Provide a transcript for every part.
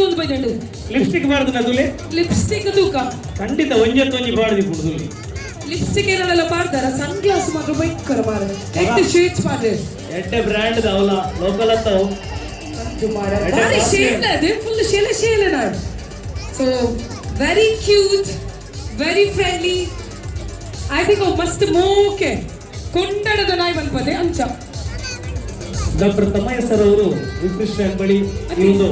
ಒಂದು budget lipstick ಬಾರ್ದು ನದುಲೆ lipstick ತೂಕ ಖಂಡಿತ ಒಂಜಿ ಬಾರ್ದಿ ಕುಡ್ದುಲಿ ಲಿಪ್ಸ್ಟಿಕ್ ಏನೆಲ್ಲ ಮಾಡ್ತಾರ ಸನ್ ಗ್ಲಾಸ್ ಮಾತ್ರ ಭಯಂಕರ ಮಾರದೆ 8 ಶೇಡ್ಸ್ ಮಾರದೆ ಎಡ್ಡೆ ಬ್ರ್ಯಾಂಡ್ ದಾವಲ ಲೋಕಲ್ ಅತ್ತವು ಅದು ಮಾರದೆ ಬಾರಿ ಶೇಡ್ ಅದು ಫುಲ್ ಶೇಲೆ ನಾಡ್ so very cute very friendly I think ಮಸ್ತ್ ಮೋಕೆ ಕೊಂಡಡದ ನಾಯಿ ಬಂದ್ಪದೆ ಅಂಚ ಡಾಕ್ಟರ್ ತಮ್ಮಯ್ಯ ಸರ್ ಅವರು ವಿಕೃಷ್ಣ ಬಳಿ ಈ ಒಂದು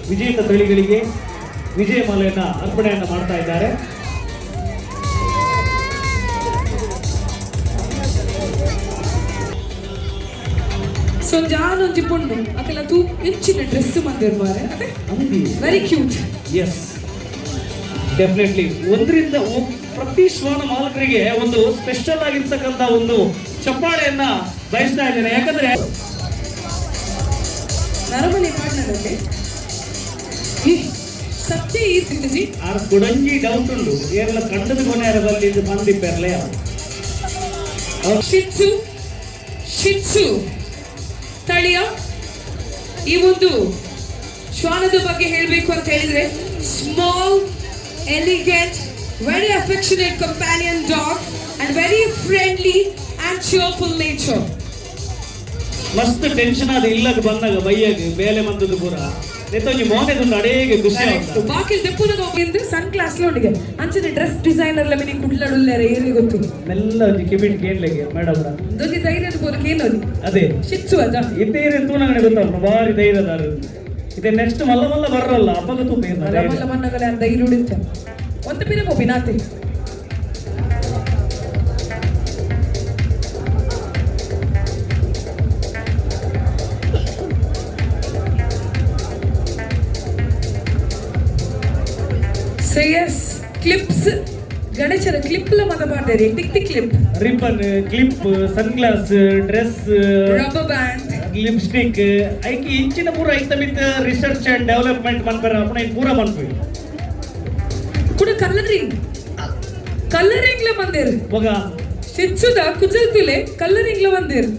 ವಿಜೇತ ತಳಿಗಳಿಗೆ ವಿಜಯ ಮಾಲೆಯನ್ನ ಅರ್ಪಣೆಯನ್ನ ಮಾಡ್ತಾ ಇದ್ದಾರೆ. ಸೊ ಜಾನೊಂಜಿ ಪುಂಡು ಅಕಲ ತೂ ಹೆಚ್ಚಿನ ಡ್ರೆಸ್ ಮಂದಿರ್ ಮಾರೆ ಅದೇ ವೆರಿ ಕ್ಯೂಟ್. ಎಸ್ ಡೆಫಿನೆಟ್ಲಿ ಒಂದರಿಂದ ಪ್ರತಿ ಶ್ವಾನ ಮಾಲಕರಿಗೆ ಒಂದು ಸ್ಪೆಷಲ್ ಆಗಿರ್ತಕ್ಕಂಥ ಒಂದು ಚಪ್ಪಾಳೆಯನ್ನ ಬಯಸ್ತಾ ಇದ್ದೇನೆ. ಯಾಕಂದ್ರೆ ನರಮನಿ ಪಾಡ್ನದಲ್ಲಿ ಸತ್ಯ ಇರ್ತಿದ್ದಿ ಆ ಕುಡಂಜಿ ಡೌಟ್ ಉಂಡು ಏನೆಲ್ಲ ಕಂಡದ ಕೊನೆಯರದಲ್ಲಿ ಇದು ಬಂದಿಪ್ಪೆರ್ಲೆ ಶಿಟ್ಸು ತಳಿಯ ಈ ಒಂದು ಶ್ವಾನದ ಬಗ್ಗೆ ಹೇಳಬೇಕು ಅಂತ ಹೇಳಿದ್ರೆ small elegant very affectionate companion dog and very friendly and cheerful nature. ಮಸ್ತ್ ಟೆನ್ಷನ್ ಆದ ಇಲ್ಲದ ಬಂದಾಗ ಬೈಯಾಗ ಬೇಲೆ ಮಂದದ್ದು ಪೂರ ನೆತ್ತೊಂಜಿ ಮೋನೆದೊಂದು ಅಡೇಗೆ ಖುಷಿ ಆಯ್ತು. ಬಾಕಿ ದೆಪ್ಪುನಗ ಹೋಗಿಂದು ಸನ್ ಕ್ಲಾಸ್ ಲೋಡಿಗೆ ಅಂಚನೆ ಡ್ರೆಸ್ ಡಿಸೈನರ್ ಲ ಮಿನಿ ಕುಡ್ಲಡುಲ್ಲಾರೆ ಏರಿ ಗೊತ್ತು ಮೆಲ್ಲ ಒಂಜಿ ಕಿಬಿಟ್ ಕೇಳಲಿಗೆ ಮೇಡಮ್ ದೊಂಜಿ ಧೈರ್ಯದ ಪೂರ ಕೇಳೋದು ಅದೇ ಶಿಟ್ಸು ಅದ ಇತ್ತೇರಿ ತೂನಗಣೆ ಗೊತ್ತವ್ರು ಭಾರಿ ಧೈರ್ಯದಾರ ಇದೆ ನೆಕ್ಸ್ಟ್ ಮಲ್ಲ ಮಲ್ಲ ಬರಲ್ಲ ಅಪ್ಪಗ ತೂಪ ಮಲ್ಲ ಮನ್ನಗಲ ಧೈರ್ಯ ಉಳಿತ ಒಂದು ಪಿರ ಹೋಗಿ ನಾತೆ ಶ್ರೇಯಸ್ ಕ್ಲಿಪ್ಸ್ ಗಣೇಶರ ಕ್ಲಿಪ್ ಲ ಮತ ಮಾಡ್ತಾರೆ tick clip ribbon clip sunglass dress rubber band lipstick ಐಕಿ ಇಂಚಿನ ಪೂರ ಐತ ಮಿತ್ ರಿಸರ್ಚ್ ಅಂಡ್ ಡೆವಲಪ್ಮೆಂಟ್ ಮನ್ಪರ ಅಪ್ಪನ ಪೂರ ಮನ್ಪಿ ಕೂಡ ಕಲರಿಂಗ್ ಲ ಬಂದೇರು ಹೋಗ ಶಿಟ್ಸುದ ಕುಜಲ್ತಿಲೆ ಕಲರಿಂಗ್ ಲ ಬಂದೇರು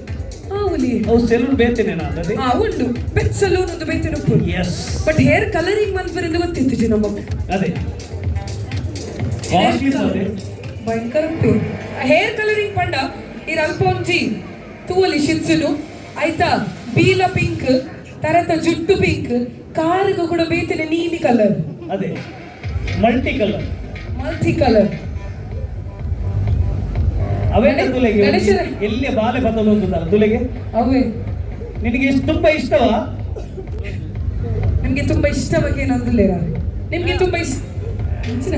ಹುಲಿ ಅವು ಸೆಲೂನ್ ಬೇತೇನೆ ನಾನು ಉಂಡು ಪೆಟ್ ಸಲೂನ್ ಒಂದು ಬೇತೇನೆ ಎಸ್ ಬಟ್ ಹೇರ್ ಕಲರಿಂಗ್ ಮನ್ಪರಿಂದ ಗೊತ್ತಿತ್ತು ಜಿ ನಮಗೆ ಅದೇ ಭಯಂಕರ ಹೇರ್ ಕಲರಿಂಗ್ ಪಂಡ ಇರ್ ಅಲ್ಪ ಒಂಜಿ ತೂವಲಿ ಶಿಟ್ಸುನು ಆಯ್ತಾ ಬೀಲ ಪಿಂಕ್ ತರತ ಜುಟ್ಟು ಪಿಂಕ್ ಕಾರಿಗೂ ಕೂಡ ಬೇತೇನೆ ನೀಲಿ ಕಲರ್ ಅದೇ ಮಲ್ಟಿ ಕಲರ್ ಅವೇ ತುಲೆಗೆ ಎಲ್ಲಿ ಬಾಲೆ ಬದಲು ಅಂತದಲ್ಲ ತುಲೆಗೆ ಅವೇ ನಿನಗೆ ಎಷ್ಟು ತುಂಬಾ ಇಷ್ಟವಾ? ನಿಮ್ಗೆ ತುಂಬಾ ಇಷ್ಟವಾಗೇನಂದಿಲ್ಲ ನಿಮ್ಗೆ ತುಂಬಾ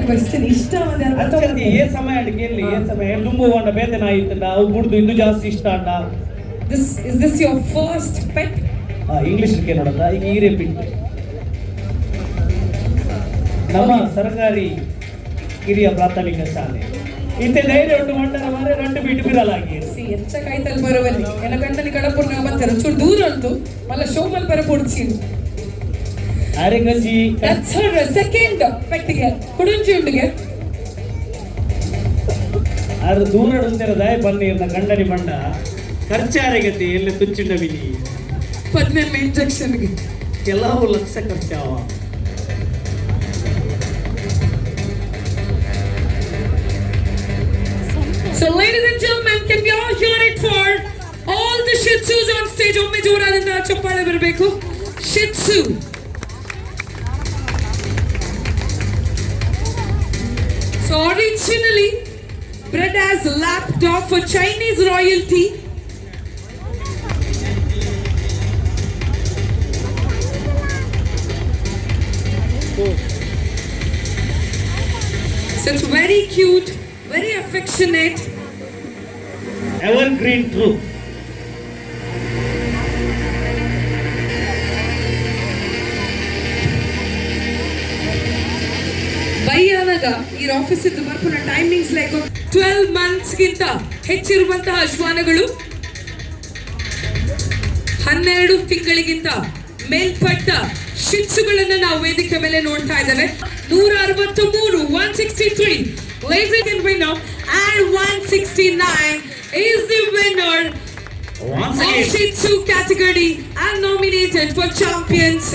ಕ್ವಶನ್ ಇಷ್ಟ ಏ ಸಮಯ ಕೇಳಲಿ ಏ ಸಮಯ ತುಂಬ ಅಂಡ ಬೇತನ ಆಯ್ತಂಡ ಅವು ಗುಡ್ದು ಇನ್ನು ಜಾಸ್ತಿ ಇಷ್ಟ and this your first pet English ನೋಡದ ಈಗ ಈರೇ ಪಿಟ್ ನಮ್ಮ ಸರ್ಕಾರಿ ಹಿರಿಯ ಪ್ರಾಥಮಿಕ ಶಾಲೆ ಇಂತೆ ಧೈರ್ಯ ಉಂಟು ಮಂಡನ ಮಾರೆ ರಂಡು ಬಿಟ್ಟು ಬಿರಲಾಗಿ ಎಂತ ಕಾಯ್ತಲ್ ಬರುವಲ್ಲಿ ಎಲ್ಲ ಗಂಡನಿ ಕಡಪುರ್ನಾಗ ಬರ್ತಾರೆ ಚೂರು ದೂರ ಉಂಟು ಮಲ್ಲ ಶೋಮಲ್ ಬರ ಪೊಡ್ಸಿ ಅರೆ ಗಂಜಿ ಸೆಕೆಂಡ್ ಪೆಟ್ಟಿಗೆ ಕುಡುಂಜಿ ಉಂಡಿಗೆ ಅದು ದೂರ ಉಂತಿರದಾಯ ಬನ್ನಿರ್ನ ಗಂಡನಿ ಮಂಡ ಖರ್ಚಾರೆಗತಿ ಎಲ್ಲಿ ತುಚ್ಚಿಂಡ ಬಿನಿ 14 ಇಂಜೆಕ್ಷನ್ಗೆ ಕೆಲವು lakh ಖರ್ಚಾವ. So ladies and gentlemen, can we all hear it for all the Shih Tzus on stage? ಒಮ್ಮೆ ಜೋರಾದಿಂದ ಚಪ್ಪಾಳೆ ಬರಬೇಕು. Shih Tzu. So originally bred as lap dog for Chinese royalty. So it's very cute, very affectionate, evergreen truth. ಬೈಯಾನಗ ಈ office ಇದ್ದು ಬರ್ಪುನ timings like 12 months ಗಿಂತ ಹೆಚ್ಚಿರುವಂತಹ ಶ್ವಾನಗಳು 12 ತಿಂಗಳಿಗಿಂತ ಮೇಲ್ಪಟ್ಟ ಶಿಟ್ಸುಗಳನ್ನ ನಾವು ವೇದಿಕೆ ಮೇಲೆ ನೋಡ್ತಾ ಇದ್ದೇವೆ. 163 163 ladies and winner and 169 is the winner of Shih Tzu category and nominated for champions.